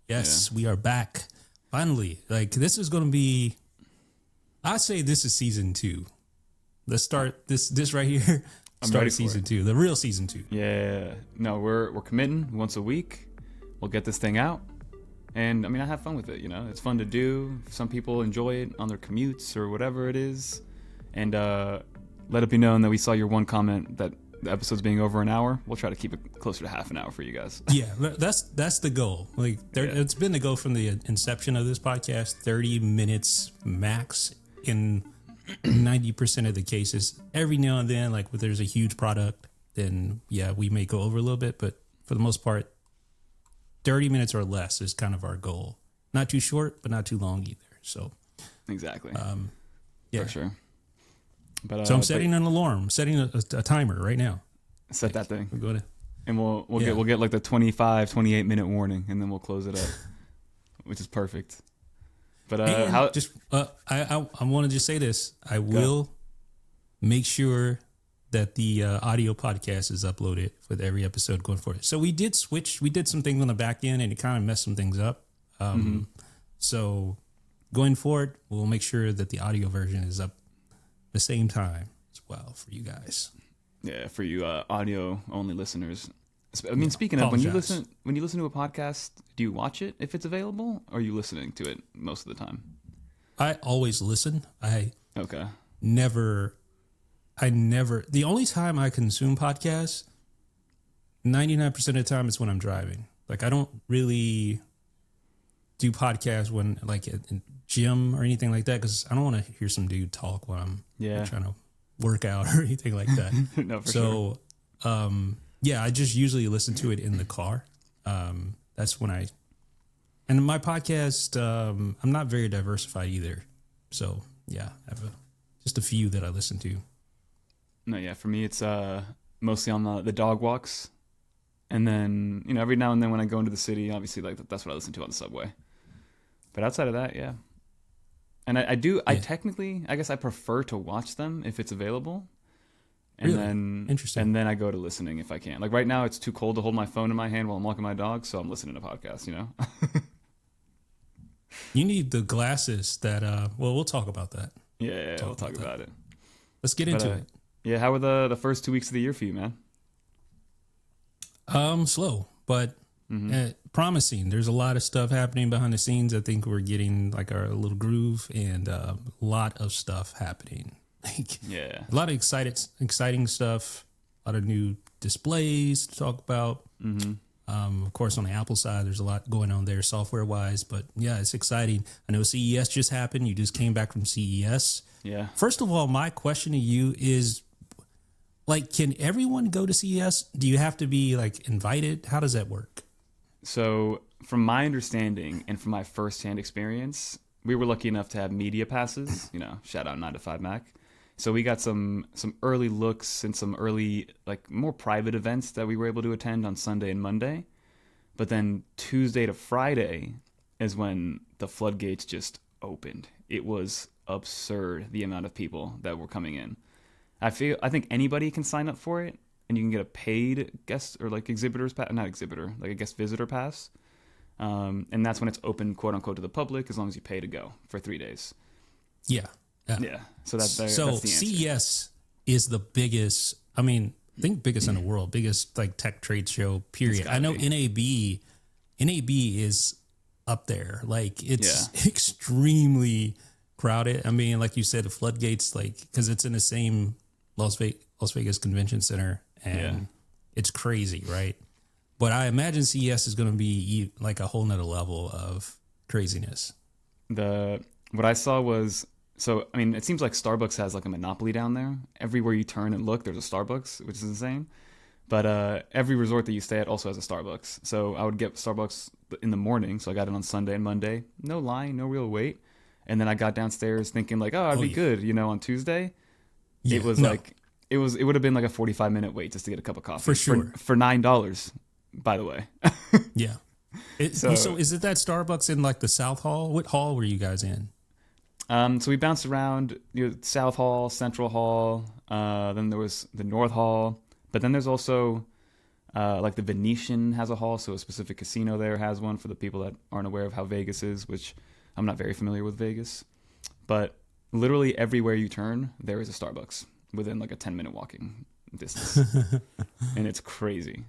Yes, we are back. Finally. Like, this is going to be, I say this is season 2. Let's start this right here. Start season 2, the real season 2. Yeah. No, we're committing once a week. We'll get this thing out. And I mean, I have fun with it, you know. It's fun to do. Some people enjoy it on their commutes or whatever it is. And let it be known that we saw your one comment that the episode's being over an hour. We'll try to keep it closer to half an hour for you guys. Yeah, that's the goal. Like, it's been the goal from the inception of this podcast, 30 minutes max in 90% of the cases. Every now and then, like, if there's a huge product, then yeah, we may go over a little bit, but for the most part, 30 minutes or less is kind of our goal. Not too short, but not too long either. So exactly. Yeah, for sure. But so I'm setting an alarm, setting a timer right now. Set that thing. We're going to, and we'll get like the 25, 28 minute warning, and then we'll close it up, which is perfect. But I want to just say this. I will make sure that the audio podcast is uploaded with every episode going forward. So we did some things on the back end, and it kind of messed some things up. So going forward, we'll make sure that the audio version is up the same time as well for you guys. Yeah, for you audio only listeners. I mean, speaking of, when you listen to a podcast, do you watch it if it's available, or are you listening to it most of the time? I always listen. The only time I consume podcasts, 99% of the time, is when I'm driving. Like, I don't really do podcasts when, like, in gym or anything like that, because I don't want to hear some dude talk while I'm trying to work out or anything like that. No, for sure. Yeah, I just usually listen to it in the car. That's when and my podcast, I'm not very diversified either. So yeah, I have just a few that I listen to. No, yeah, for me, it's mostly on the dog walks. And then, you know, every now and then when I go into the city, obviously, like, that's what I listen to on the subway. But outside of that, yeah. And I technically, I guess I prefer to watch them if it's available. And really? Then interesting. And then I go to listening if I can. Like, right now, it's too cold to hold my phone in my hand while I'm walking my dog, so I'm listening to podcasts, you know? You need the glasses that, we'll talk about that. Yeah, we'll talk about it. Let's get into it. Yeah, how were the first 2 weeks of the year for you, man? Slow, but promising. There's a lot of stuff happening behind the scenes. I think we're getting like our little groove, and a lot of stuff happening. Yeah, a lot of exciting stuff. A lot of new displays to talk about. Of course, on the Apple side, there's a lot going on there software wise. But yeah, it's exciting. I know CES just happened. You just came back from CES. Yeah. First of all, my question to you is, like, can everyone go to CES? Do you have to be, like, invited? How does that work? So, from my understanding and from my firsthand experience, we were lucky enough to have media passes. You know, shout out 9 to 5 Mac. So we got some early looks and some early, like, more private events that we were able to attend on Sunday and Monday. But then Tuesday to Friday is when the floodgates just opened. It was absurd, the amount of people that were coming in. I think anybody can sign up for it, and you can get a paid guest or, like, exhibitor's pass, not exhibitor, like a guest visitor pass. And that's when it's open, quote unquote, to the public, as long as you pay to go for 3 days. Yeah. Yeah. So that's the answer. CES is the biggest, I mean, I think biggest in the world, biggest, like, tech trade show, period. I know NAB is up there. Like, it's extremely crowded. I mean, like you said, the floodgates, like, because it's in the same Las Vegas Convention Center, and it's crazy, right? But I imagine CES is going to be like a whole nother level of craziness. What I saw was, so, I mean, it seems like Starbucks has, like, a monopoly down there. Everywhere you turn and look, there's a Starbucks, which is insane. But every resort that you stay at also has a Starbucks. So I would get Starbucks in the morning. So I got it on Sunday and Monday. No line, no real wait. And then I got downstairs thinking, like, I'd be good, you know, on Tuesday. Yeah, it was it would have been like a 45-minute wait just to get a cup of coffee. For sure. For $9, by the way. Yeah. So is it that Starbucks in, like, the South Hall? What hall were you guys in? So we bounced around, you know, South Hall, Central Hall, then there was the North Hall, but then there's also Like the Venetian has a hall, so a specific casino there has one for the people that aren't aware of how Vegas is, which I'm not very familiar with Vegas. But literally everywhere you turn, there is a Starbucks within like a 10-minute walking distance. And it's crazy.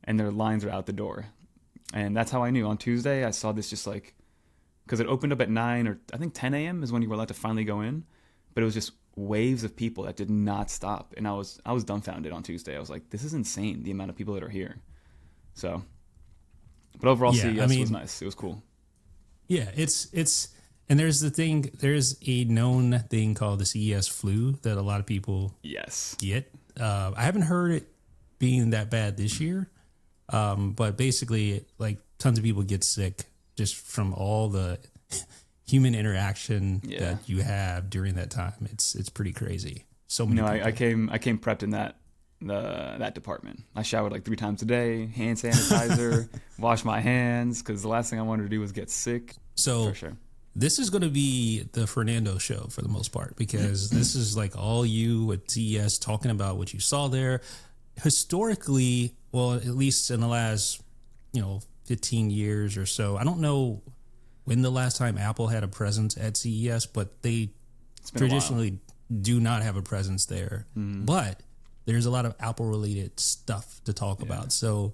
And their lines are out the door. And that's how I knew. On Tuesday, I saw this just like, because it opened up at 9 or I think 10 a.m. is when you were allowed to finally go in. But it was just waves of people that did not stop, and I was dumbfounded on Tuesday. I was like, this is insane, the amount of people that are here. So, but overall, CES was nice. It was cool. Yeah, it's and there's a known thing called the CES flu that a lot of people get. I haven't heard it being that bad this year, but basically, like tons of people get sick just from all the human interaction that you have during that time. It's pretty crazy. So many people. I came prepped in that department. I showered like 3 times a day, hand sanitizer, wash my hands, because the last thing I wanted to do was get sick. So for sure. This is going to be the Fernando show for the most part, because this is like all you at CES talking about what you saw there. Historically, well, at least in the last 15 years or so, I don't know when the last time Apple had a presence at CES, but they traditionally do not have a presence there. But there's a lot of Apple-related stuff to talk about. So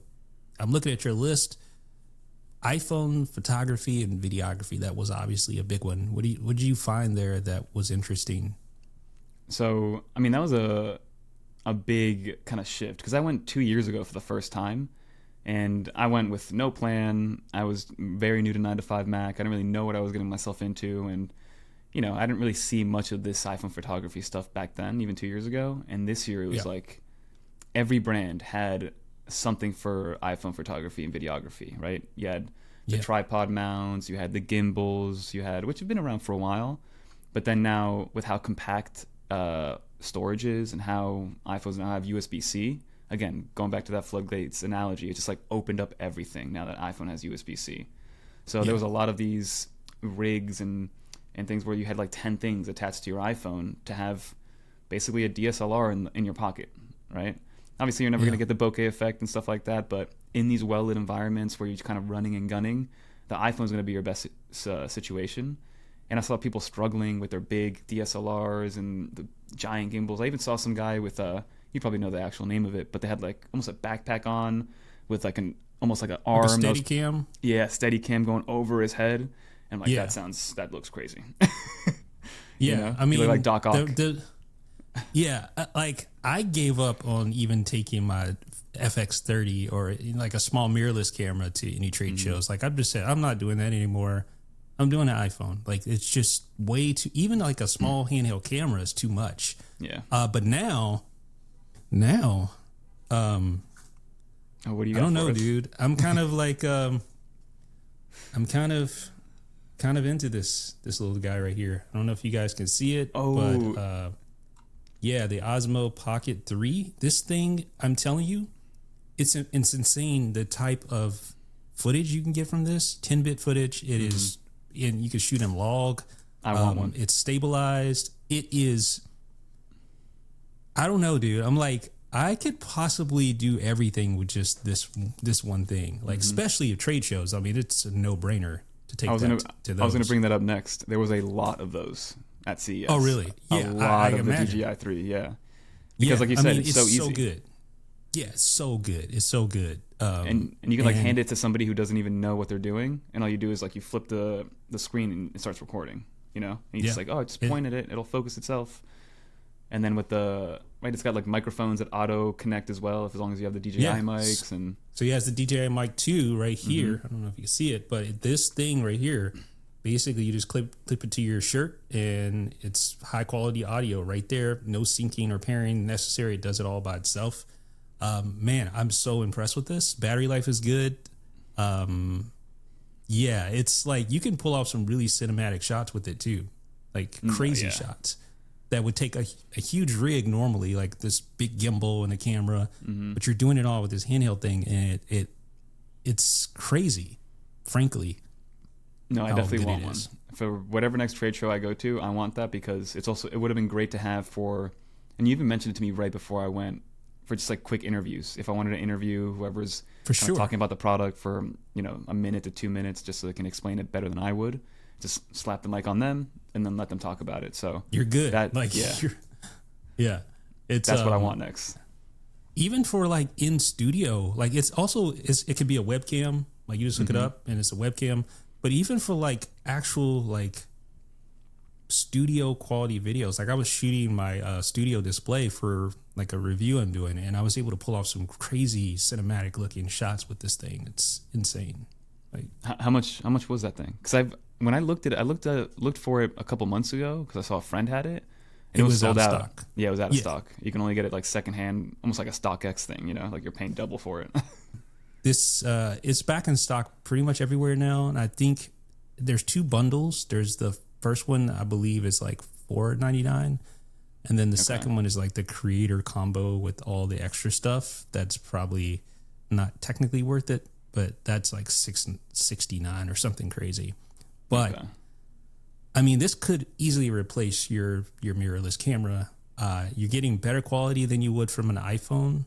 I'm looking at your list. iPhone photography and videography, that was obviously a big one. What did you find there that was interesting? So, I mean, that was a big kind of shift, because I went 2 years ago for the first time. And I went with no plan. I was very new to 9to5 Mac. I didn't really know what I was getting myself into. And, I didn't really see much of this iPhone photography stuff back then, even 2 years ago. And this year it was like every brand had something for iPhone photography and videography, right? You had the tripod mounts, you had the gimbals, which have been around for a while. But then now with how compact storage is and how iPhones now have USB-C, again, going back to that floodgates analogy, it just like opened up everything now that iPhone has USB-C. So there was a lot of these rigs and things where you had like 10 things attached to your iPhone to have basically a DSLR in your pocket, right? Obviously, you're never going to get the bokeh effect and stuff like that, but in these well-lit environments where you're just kind of running and gunning, the iPhone's going to be your best situation. And I saw people struggling with their big DSLRs and the giant gimbals. I even saw some guy with you probably know the actual name of it, but they had like almost a backpack on with like almost like an arm. Like a steady cam? Yeah, steady cam going over his head. And I'm like, that looks crazy. I mean, like Doc Ock. Like I gave up on even taking my FX30 or like a small mirrorless camera to any trade shows. Like I've just said, I'm not doing that anymore. I'm doing an iPhone. Like it's just way too, even like a small handheld camera is too much. Yeah. But now, what do you got? I don't know, us? dude. I'm kind of like, I'm kind of into this little guy right here. I don't know if you guys can see it, but the Osmo Pocket 3. This thing, I'm telling you, it's insane the type of footage you can get from this. 10-bit footage. It is, and you can shoot in log. I want one. It's stabilized. It is. I don't know, dude. I'm like, I could possibly do everything with just this one thing. Like, especially at trade shows. I mean, it's a no-brainer to take to those. I was going to bring that up next. There was a lot of those at CES. Oh, really? Yeah, a lot of imagine. the DJI 3, yeah. Because like you said, it's so easy. So good. Yeah, it's so good. It's so good. And you can like hand it to somebody who doesn't even know what they're doing, and all you do is like you flip the screen and it starts recording, and you just like, just point at it, it'll focus itself. And then with it's got like microphones that auto connect as well, as long as you have the DJI mics. And so he has the DJI mic 2 right here. I don't know if you can see it, but this thing right here, basically you just clip it to your shirt and it's high quality audio right there. No syncing or pairing necessary. It does it all by itself. Man, I'm so impressed with this. Battery life is good. It's like you can pull off some really cinematic shots with it too, like crazy shots that would take a huge rig normally, like this big gimbal and a camera, but you're doing it all with this handheld thing, and it's crazy, frankly. No, I definitely want one. For whatever next trade show I go to, I want that, because it would have been great to have and you even mentioned it to me right before I went for just like quick interviews. If I wanted to interview whoever's For sure. talking about the product for, a minute to 2 minutes, just so they can explain it better than I would, just slap the mic on them and then let them talk about it. So You're good. Yeah. That's what I want next. Even for like in studio, like it could be a webcam, like you just hook it up and it's a webcam. But even for like actual like studio quality videos, like I was shooting my studio display for like a review I'm doing, and I was able to pull off some crazy cinematic looking shots with this thing. It's insane. Like how much was that thing? Because when I looked at it, I looked for it a couple months ago because I saw a friend had it. And it was sold out. Stock. Yeah, it was out of stock. You can only get it like secondhand, almost like a StockX thing, like you're paying double for it. This it's back in stock pretty much everywhere now, and I think there's 2 bundles. There's the first one, I believe, is like $4.99, and then the second one is like the creator combo with all the extra stuff. That's probably not technically worth it, but that's like $6.69 or something crazy. But I mean, this could easily replace your mirrorless camera. You're getting better quality than you would from an iPhone.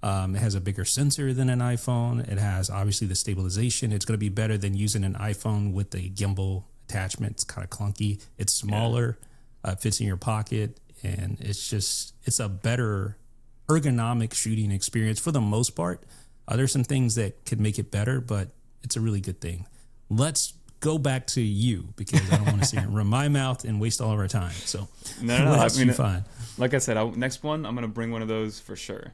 It has a bigger sensor than an iPhone. It has obviously the stabilization. It's going to be better than using an iPhone with the gimbal attachment. It's kind of clunky. It's smaller. Fits in your pocket, and it's a better ergonomic shooting experience for the most part. There's some things that could make it better, but it's a really good thing. Let's go back to you, because I don't want to sit here and run my mouth and waste all of our time. So no. I mean, fine. Like I said, next one I'm going to bring one of those for sure.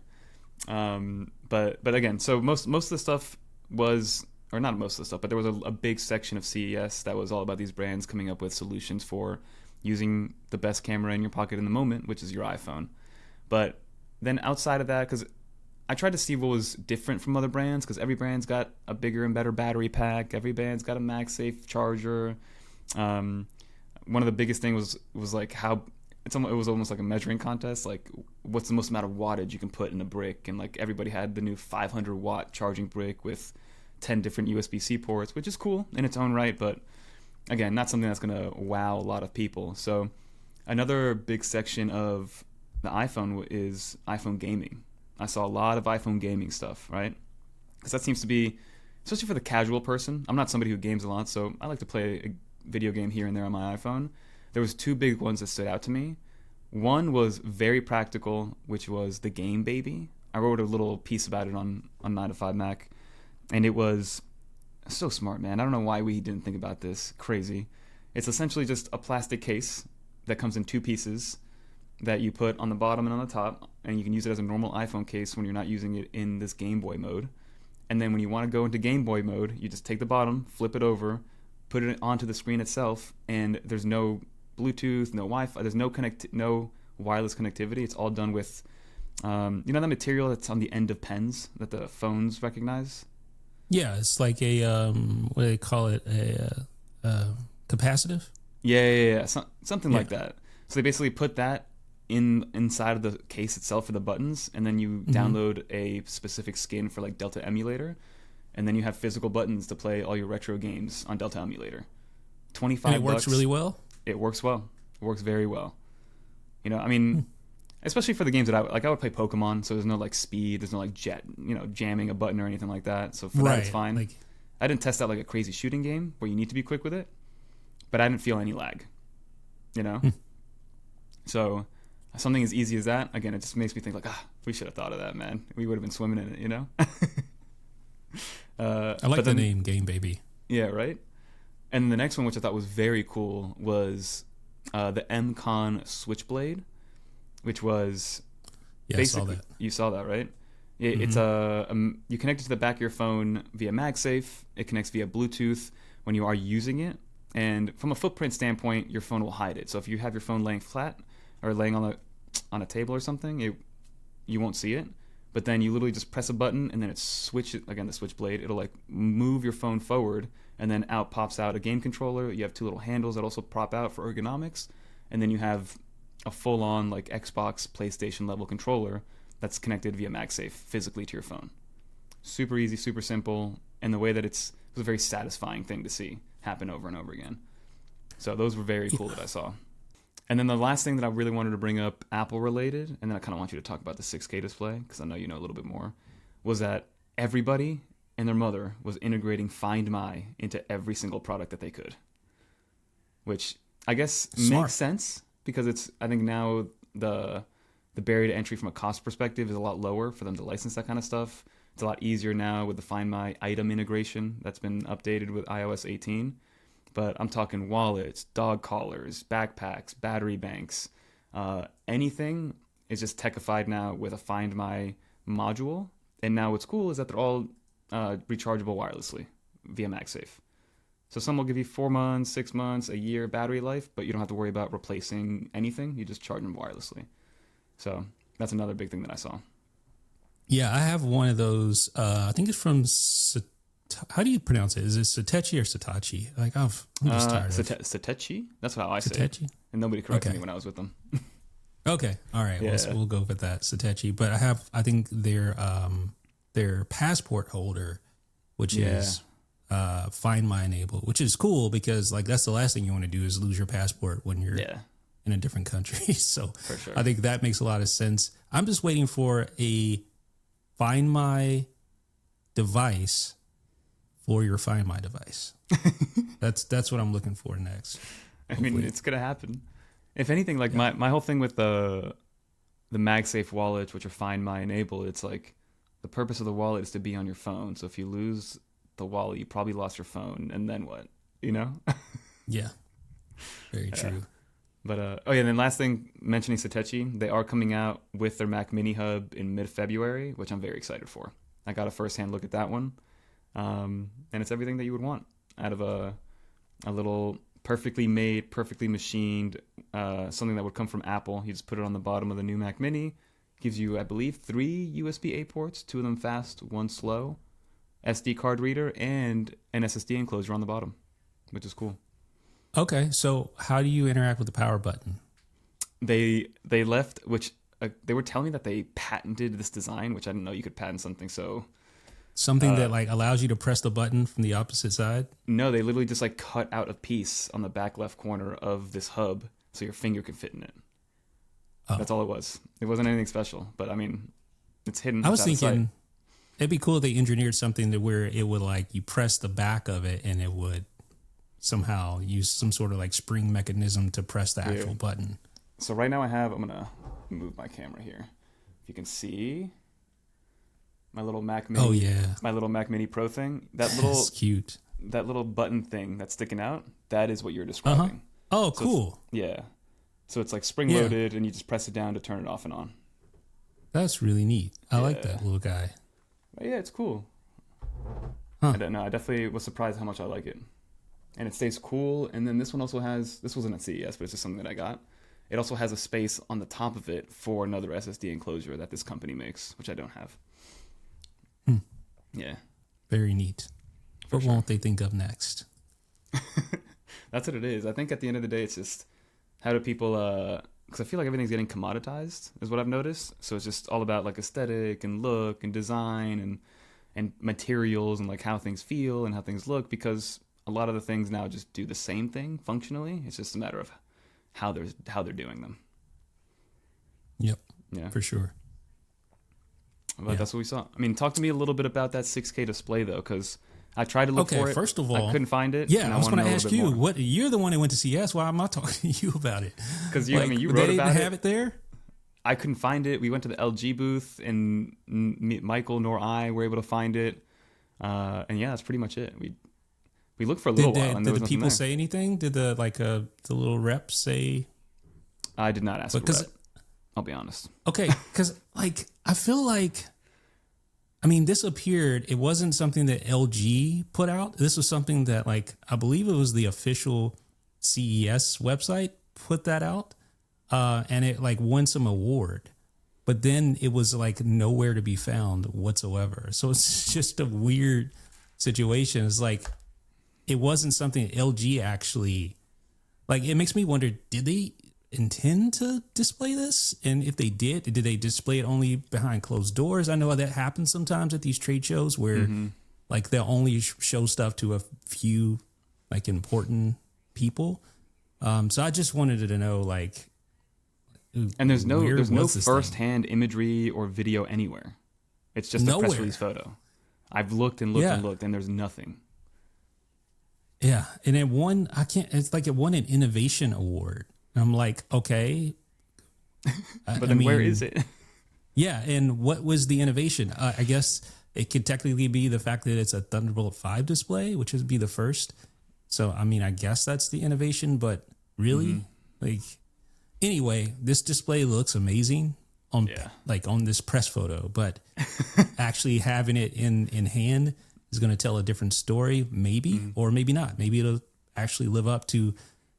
But again, so most of the stuff was, or not most of the stuff, but there was a big section of CES that was all about these brands coming up with solutions for using the best camera in your pocket in the moment, which is your iPhone. But then outside of that, because I tried to see what was different from other brands, because every brand's got a bigger and better battery pack. Every brand's got a MagSafe charger. One of the biggest things was like how it was almost like a measuring contest. Like, what's the most amount of wattage you can put in a brick? And like everybody had the new 500 watt charging brick with 10 different USB-C ports, which is cool in its own right, but again, not something that's going to wow a lot of people. So another big section of the iPhone is iPhone gaming. I saw a lot of iPhone gaming stuff, right? Because that seems to be, especially for the casual person. I'm not somebody who games a lot, so I like to play a video game here and there on my iPhone. There was 2 big ones that stood out to me. One was very practical, which was the Game Baby. I wrote a little piece about it on 9to5Mac, and it was so smart, man. I don't know why we didn't think about this. Crazy. It's essentially just a plastic case that comes in 2 pieces that you put on the bottom and on the top, and you can use it as a normal iPhone case when you're not using it in this GameBoy mode. And then when you want to go into GameBoy mode, you just take the bottom, flip it over, put it onto the screen itself, and there's no Bluetooth, no Wi-Fi, there's no wireless connectivity. It's all done with, that material that's on the end of pens that the phones recognize? Yeah, it's like a, what do they call it, a capacitive? Yeah. Something like that. So they basically put that inside of the case itself for the buttons, and then you download a specific skin for like Delta Emulator, and then you have physical buttons to play all your retro games on Delta Emulator. $25. And it works really well? It works well. It works very well. I mean, especially for the games that I would play Pokemon, so there's no like speed, there's no like jamming a button or anything like that. So for that, it's fine. Like, I didn't test out like a crazy shooting game where you need to be quick with it, but I didn't feel any lag. So something as easy as that, again, it just makes me think like, we should have thought of that, man. We would have been swimming in it, I like the name Game Baby. Yeah, right? And the next one, which I thought was very cool, was the M-Con Switchblade, which was basically... I saw that. You saw that, right? It's you connect it to the back of your phone via MagSafe. It connects via Bluetooth when you are using it. And from a footprint standpoint, your phone will hide it. So if you have your phone laying flat or laying on a table or something, you won't see it. But then you literally just press a button, and then it switches, again, the Switchblade. It'll like move your phone forward, and then out pops out a game controller. You have 2 little handles that also prop out for ergonomics. And then you have a full-on like Xbox, PlayStation level controller that's connected via MagSafe physically to your phone. Super easy, super simple. And the way that it was a very satisfying thing to see happen over and over again. So those were very cool that I saw. And then the last thing that I really wanted to bring up, Apple related, and then I kind of want you to talk about the 6K display because I know you know a little bit more, was that everybody and their mother was integrating Find My into every single product that they could, which I guess makes sense because I think now the barrier to entry from a cost perspective is a lot lower for them to license that kind of stuff. It's a lot easier now with the Find My item integration that's been updated with iOS 18. But I'm talking wallets, dog collars, backpacks, battery banks, anything is just techified now with a Find My module. And now what's cool is that they're all rechargeable wirelessly via MagSafe. So some will give you 4 months, 6 months, a year battery life, but you don't have to worry about replacing anything. You just charge them wirelessly. So that's another big thing that I saw. Yeah, I have one of those. I think it's from... How do you pronounce it? Is it Satechi or Satachi? Like I'm just tired of Satechi? That's how I say it. And nobody corrected me when I was with them. Okay. All right. Yeah. We'll go with that, Satechi. But I think their passport holder, which is Find My enabled, which is cool because like that's the last thing you want to do is lose your passport when you're in a different country. So for sure. I think that makes a lot of sense. I'm just waiting for a Find My device for your Find My device. That's what I'm looking for next. Hopefully. I mean, it's gonna happen. If anything, like my whole thing with the MagSafe wallet, which are Find My enabled, it's like the purpose of the wallet is to be on your phone. So if you lose the wallet, you probably lost your phone, and then what? You know? Yeah. Very true. But and then last thing, mentioning Satechi, they are coming out with their Mac Mini Hub in mid-February, which I'm very excited for. I got a first-hand look at that one. And it's everything that you would want out of a little perfectly made, perfectly machined, something that would come from Apple. You just put it on the bottom of the new Mac Mini. Gives you, I believe, 3 USB-A ports, 2 of them fast, 1 slow, SD card reader, and an SSD enclosure on the bottom, which is cool. Okay, so how do you interact with the power button? They left, which they were telling me that they patented this design, which I didn't know you could patent something so... Something that like allows you to press the button from the opposite side? No, they literally just like cut out a piece on the back left corner of this hub so your finger could fit in it. Oh. That's all it was. It wasn't anything special, but I mean, it's hidden. I was thinking it'd be cool if they engineered something to where it would like you press the back of it and it would somehow use some sort of like spring mechanism to press the actual button. So right now I'm going to move my camera here. If you can see my little Mac Mini. Oh yeah. My little Mac Mini Pro thing. That little that's cute. That little button thing that's sticking out, that is what you're describing. Oh, so cool. Yeah. So it's like spring loaded and you just press it down to turn it off and on. That's really neat. I like that little guy. But yeah, it's cool. Huh. I don't know. I definitely was surprised how much I like it. And it stays cool. And then this one also has, this wasn't at CES, but it's just something that I got. It also has a space on the top of it for another SSD enclosure that this company makes, which I don't have. Yeah. Very neat. What won't they think of next? That's what it is. I think at the end of the day, it's just how do people, because I feel like everything's getting commoditized is what I've noticed. So it's just all about like aesthetic and look and design and materials and like how things feel and how things look, because a lot of the things now just do the same thing functionally. It's just a matter of how they're doing them. Yep. Yeah. For sure. But that's what we saw. I mean, talk to me a little bit about that 6K display though, because I tried to look for it. First of all, I couldn't find it. Yeah, I was going to ask you. What you're the one that went to CES. Why am I talking to you about it? Because you wrote about it. They didn't have it there. I couldn't find it. We went to the LG booth, and Michael nor I were able to find it. And yeah, that's pretty much it. We looked for a little while, and there was did the people there. say anything? Did the little rep say? I did not ask for that. I'll be honest. Okay, because I feel like, I mean, this appeared. It wasn't something that LG put out. This was something that I believe it was the official CES website put that out, and it won some award. But then it was nowhere to be found whatsoever. So it's just a weird situation. It's it wasn't something that LG actually it makes me wonder, did they intend to display this? And if they did they display it only behind closed doors? I know that happens sometimes at these trade shows where they'll only show stuff to a few important people. So I just wanted to know, like, And there's no thing? first-hand imagery or video anywhere. It's just a press Nowhere. release photo. I've looked and looked Yeah. and looked, and there's nothing. Yeah, and it won. It's like it won an innovation award. And I'm like, okay, But then where is it? Yeah, and what was the innovation? I guess it could technically be the fact that it's a Thunderbolt 5 display, which would be the first. So, I mean, I guess that's the innovation, but really, like, anyway, this display looks amazing on on this press photo, but actually having it in hand is going to tell a different story, maybe, or maybe not. Maybe it'll actually live up to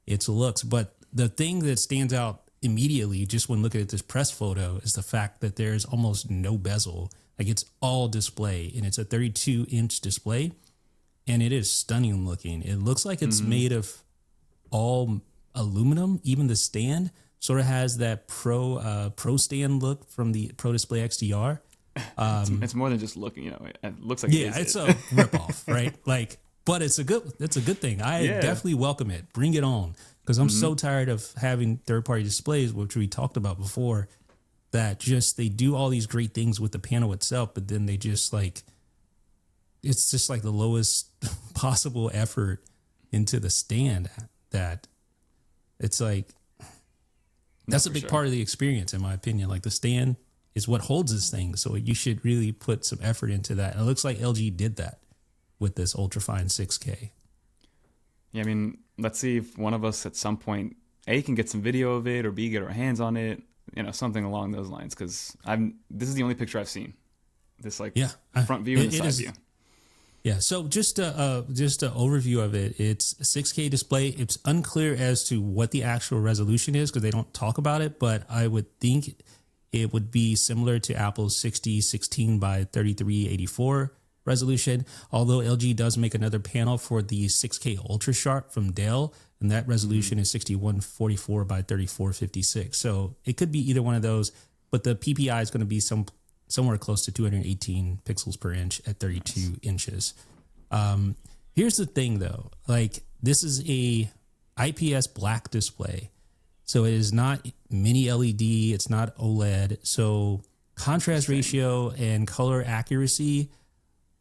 its looks. But the thing that stands out immediately, just when looking at this press photo, is the fact that there's almost no bezel. Like, it's all display, and it's a 32-inch display, and it is stunning looking. It looks like it's made of all aluminum. Even the stand sort of has that pro stand look from the Pro Display XDR. It's more than just looking, it looks like It's a ripoff, right? Like, but it's a good thing. I definitely welcome it. Bring it on, because I'm so tired of having third-party displays, which we talked about before, that just they do all these great things with the panel itself, but then they just like it's just like the lowest possible effort into the stand. That it's like that's a big part of the experience, in my opinion. Like, the stand is what holds this thing, so you should really put some effort into that. And it looks like LG did that with this UltraFine 6K. Yeah, I mean, let's see if one of us at some point A can get some video of it, or B get our hands on it, something along those lines. Because this is the only picture I've seen. This front view and side view. Yeah, so just an overview of it. It's a 6K display. It's unclear as to what the actual resolution is because they don't talk about it, but I would think it would be similar to Apple's 6016 by 3384 resolution, although LG does make another panel for the 6K Ultra Sharp from Dell, and that resolution is 6144 by 3456. So it could be either one of those, but the PPI is going to be somewhere close to 218 pixels per inch at 32 inches. Here's the thing, though. Like, this is a IPS black display, so it is not mini LED. It's not OLED. So contrast ratio and color accuracy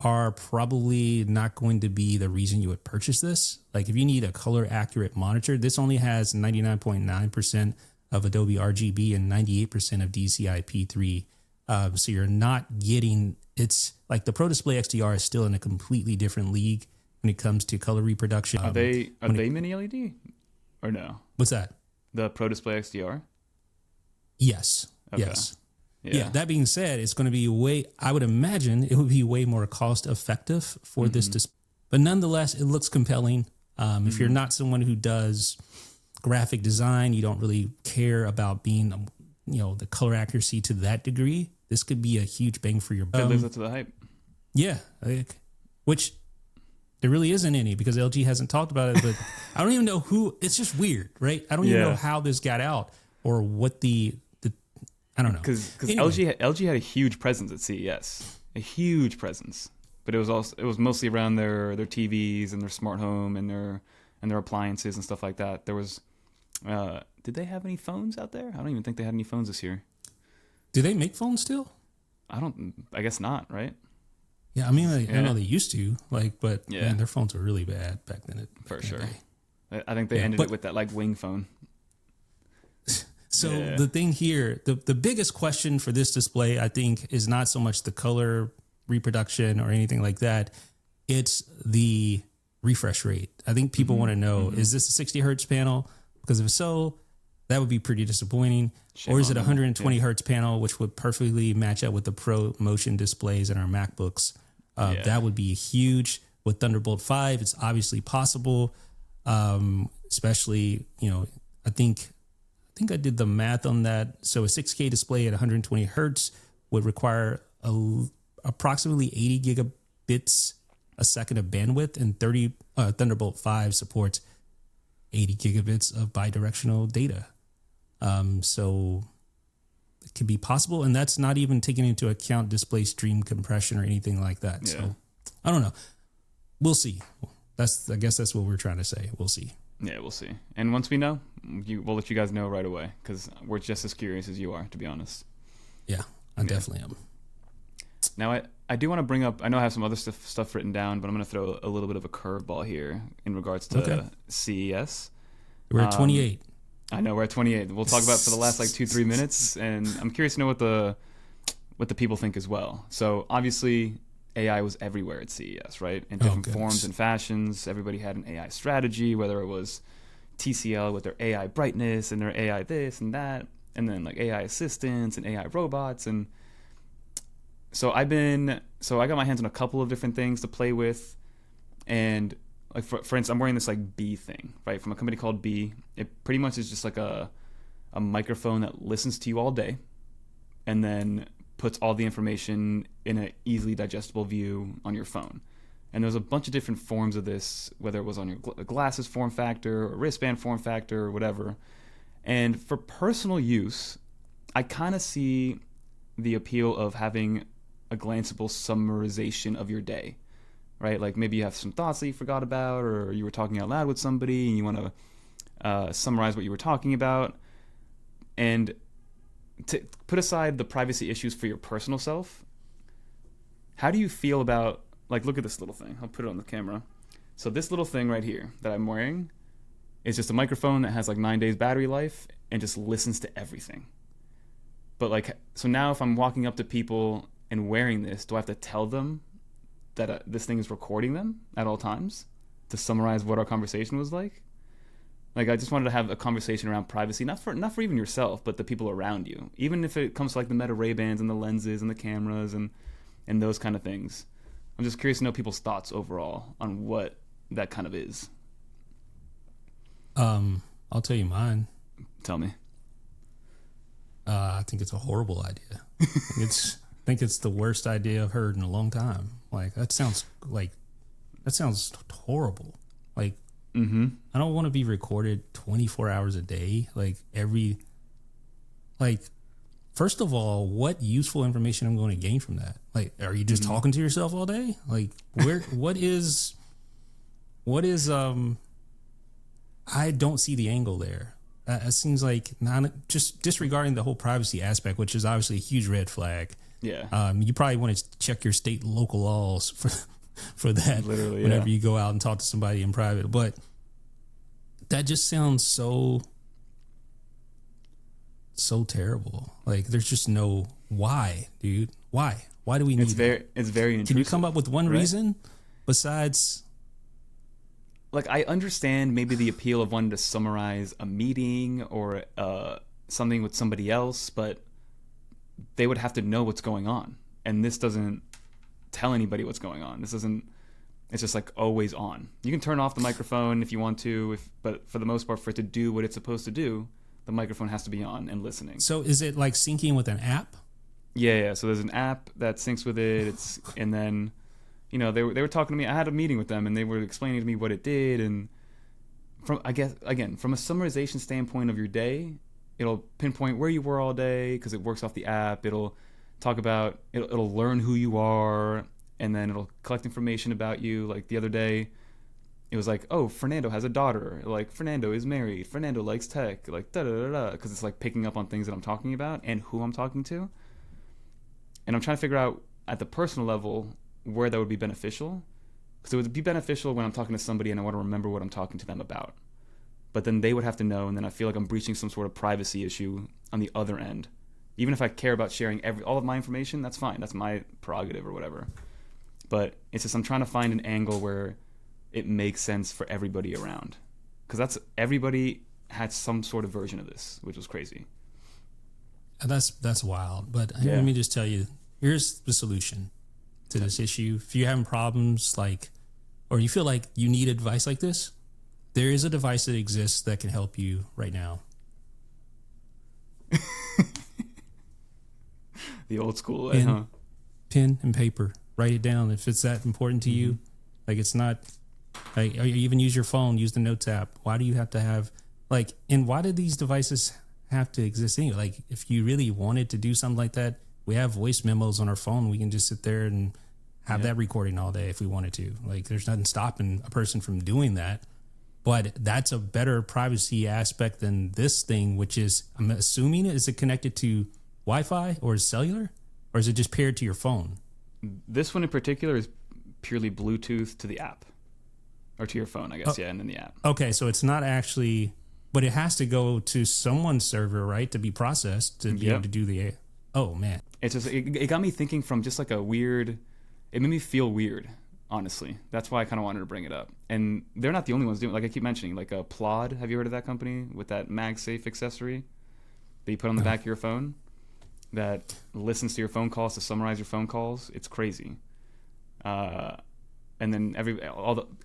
are probably not going to be the reason you would purchase this. Like, if you need a color accurate monitor, this only has 99.9% of Adobe RGB and 98% of DCI P3. So you're not getting, it's like the Pro Display XDR is still in a completely different league when it comes to color reproduction. Are they mini LED or no? What's that? The Pro Display XDR? Yes. Okay. Yes. Yeah. That being said, it's going to be I would imagine it would be way more cost effective for this display. But nonetheless, it looks compelling. If you're not someone who does graphic design, you don't really care about being, the color accuracy to that degree, this could be a huge bang for your buck. It lives up to the hype. Yeah. Which there really isn't any because LG hasn't talked about it, but I don't even know who. It's just weird, right? I don't even know how this got out or what the I don't know. Because LG had a huge presence at CES, a huge presence, but it was mostly around their TVs and their smart home and their appliances and stuff like that. There was, did they have any phones out there? I don't even think they had any phones this year. Do they make phones still? I guess not, right? Yeah, I mean, I know they used to, but man, their phones were really bad back then. For sure. I think they ended it with that wing phone. So the thing here, the biggest question for this display, I think, is not so much the color reproduction or anything like that. It's the refresh rate. I think people want to know, is this a 60 hertz panel? Because if so, that would be pretty disappointing. Or is it a 120 hertz panel, which would perfectly match up with the Pro Motion displays in our MacBooks? That would be huge. With Thunderbolt 5, it's obviously possible, especially, I think I did the math on that. So a 6K display at 120 hertz would require approximately 80 gigabits a second of bandwidth, and Thunderbolt 5 supports 80 gigabits of bidirectional data. So it could be possible, and that's not even taking into account display stream compression or anything like that. Yeah. So I don't know. We'll see. I guess that's what we're trying to say. We'll see. Yeah, we'll see. And once we know, we'll let you guys know right away, because we're just as curious as you are, to be honest. Yeah, I definitely am. Now, I do want to bring up, I know I have some other stuff written down, but I'm going to throw a little bit of a curveball here in regards to CES. We're at 28. I know, we're at 28. We'll talk about it for the last like 2-3 minutes, and I'm curious to know what the people think as well. So obviously AI was everywhere at CES, right? In different forms and fashions. Everybody had an AI strategy, whether it was TCL with their AI brightness and their AI this and that, and then like AI assistants and AI robots. And so I got my hands on a couple of different things to play with. And like for instance, I'm wearing this like B thing, right? From a company called B. It pretty much is just like a microphone that listens to you all day and then puts all the information in an easily digestible view on your phone. And there's a bunch of different forms of this, whether it was on your glasses form factor or wristband form factor or whatever. And for personal use, I kind of see the appeal of having a glanceable summarization of your day, right? Like maybe you have some thoughts that you forgot about, or you were talking out loud with somebody and you want to summarize what you were talking about. And to put aside the privacy issues for your personal self, how do you feel about, like, look at this little thing. I'll put it on the camera. So this little thing right here that I'm wearing is just a microphone that has like 9 days battery life and just listens to everything. But like, so now if I'm walking up to people and wearing this, do I have to tell them that this thing is recording them at all times to summarize what our conversation was like? Like, I just wanted to have a conversation around privacy, not for even yourself, but the people around you. Even if it comes to like the Meta Ray-Bans and the lenses and the cameras and those kind of things. I'm just curious to know people's thoughts overall on what that kind of is. I'll tell you mine. Tell me. I think it's a horrible idea. I think it's the worst idea I've heard in a long time. Like that sounds horrible. Like, I don't want to be recorded 24 hours a day. First of all, what useful information I'm going to gain from that? Like, are you just talking to yourself all day? Like, what is, I don't see the angle there. It seems like just disregarding the whole privacy aspect, which is obviously a huge red flag. Yeah. You probably want to check your state and local laws for that. Literally, whenever you go out and talk to somebody in private. But that just sounds so terrible. Like, there's just no why, dude. Why do we need it's very intrusive. Can you come up with one reason besides? Like, I understand maybe the appeal of wanting to summarize a meeting or something with somebody else, but they would have to know what's going on. And this doesn't tell anybody what's going on. It's just like always on. You can turn off the microphone if you want to, but for the most part, for it to do what it's supposed to do, the microphone has to be on and listening. So is it like syncing with an app? Yeah. So there's an app that syncs with it. And then, you know, they were talking to me. I had a meeting with them, and they were explaining to me what it did. And from a summarization standpoint of your day, it'll pinpoint where you were all day because it works off the app. It'll talk about it'll learn who you are, and then it'll collect information about you. Like the other day, it was like, oh, Fernando has a daughter. Like, Fernando is married. Fernando likes tech. Like, da-da-da-da. Because it's like picking up on things that I'm talking about and who I'm talking to. And I'm trying to figure out at the personal level where that would be beneficial. Because it would be beneficial when I'm talking to somebody and I want to remember what I'm talking to them about. But then they would have to know, and then I feel like I'm breaching some sort of privacy issue on the other end. Even if I care about sharing all of my information, that's fine. That's my prerogative or whatever. But it's just I'm trying to find an angle where it makes sense for everybody around, because everybody had some sort of version of this, which was crazy. That's wild. But let me just tell you, here's the solution to this issue. If you're having problems, or you feel like you need advice like this, there is a device that exists that can help you right now. The old school pen and paper. Write it down if it's that important to you. Like, it's not. Like, or you even use your phone, use the Notes app. Why do you have to have, and why do these devices have to exist anyway? Like, if you really wanted to do something like that, we have voice memos on our phone. We can just sit there and have that recording all day if we wanted to. Like, there's nothing stopping a person from doing that. But that's a better privacy aspect than this thing, which is, I'm assuming, is it connected to Wi-Fi or is cellular? Or is it just paired to your phone? This one in particular is purely Bluetooth to the app. Or to your phone, I guess, and then the app. Okay, so it's not actually... But it has to go to someone's server, right, to be processed, to be able to do the... Oh, man. It's just, it got me thinking from just like a weird... It made me feel weird, honestly. That's why I kind of wanted to bring it up. And they're not the only ones doing it. Like I keep mentioning, like a Plod. Have you heard of that company? With that MagSafe accessory that you put on the back of your phone that listens to your phone calls to summarize your phone calls. It's crazy. And then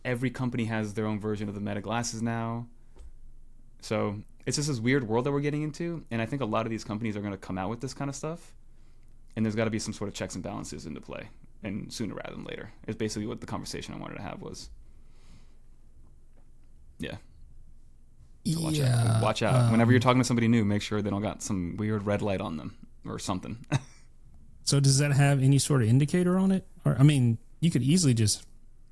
every company has their own version of the Meta glasses now. So it's just this weird world that we're getting into. And I think a lot of these companies are going to come out with this kind of stuff. And there's got to be some sort of checks and balances into play. And sooner rather than later. It's basically what the conversation I wanted to have was. Yeah. So watch out. Whenever you're talking to somebody new, make sure they don't got some weird red light on them or something. So does that have any sort of indicator on it? Or, I mean, you could easily just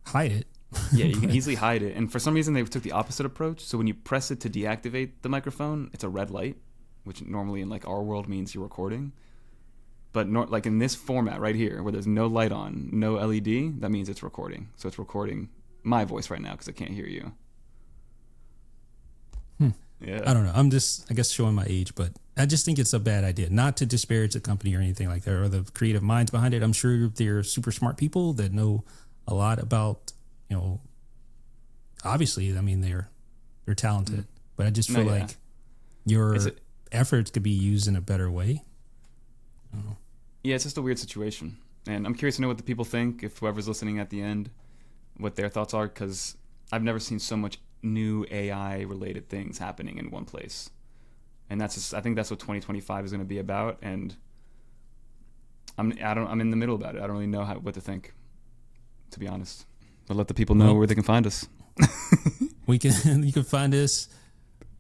hide it. Yeah, you can easily hide it. And for some reason, they took the opposite approach. So when you press it to deactivate the microphone, it's a red light, which normally in like our world means you're recording. But like in this format right here, where there's no light on, no LED, that means it's recording. So it's recording my voice right now because I can't hear you. Yeah. I don't know. I'm just, I guess, showing my age, but I just think it's a bad idea. Not to disparage the company or anything like that, or the creative minds behind it. I'm sure they're super smart people that know a lot about, you know, obviously, I mean, they're talented, but I just feel like your efforts could be used in a better way. I don't know. Yeah, it's just a weird situation. And I'm curious to know what the people think, if whoever's listening at the end, what their thoughts are, because I've never seen so much new AI related things happening in one place. And that's just, I think that's what 2025 is going to be about. And I'm in the middle about it. I don't really know what to think, to be honest. But let the people know where they can find us. You can find us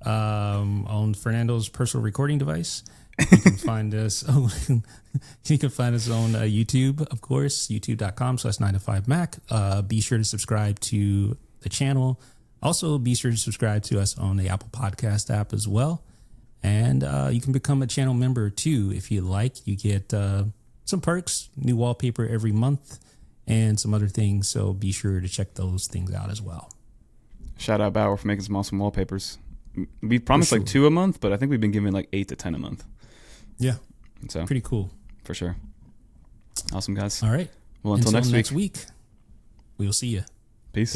on Fernando's personal recording device. You can find us on YouTube, of course, youtube.com/9to5mac. Be sure to subscribe to the channel. Also, be sure to subscribe to us on the Apple Podcast app as well. And you can become a channel member too if you like. You get some perks, new wallpaper every month, and some other things. So be sure to check those things out as well. Shout out Bauer for making some awesome wallpapers. We promised like 2 a month, but I think we've been giving like 8 to 10 a month. Yeah. So pretty cool. For sure. Awesome, guys. All right. Well, until next week, we will see you. Peace.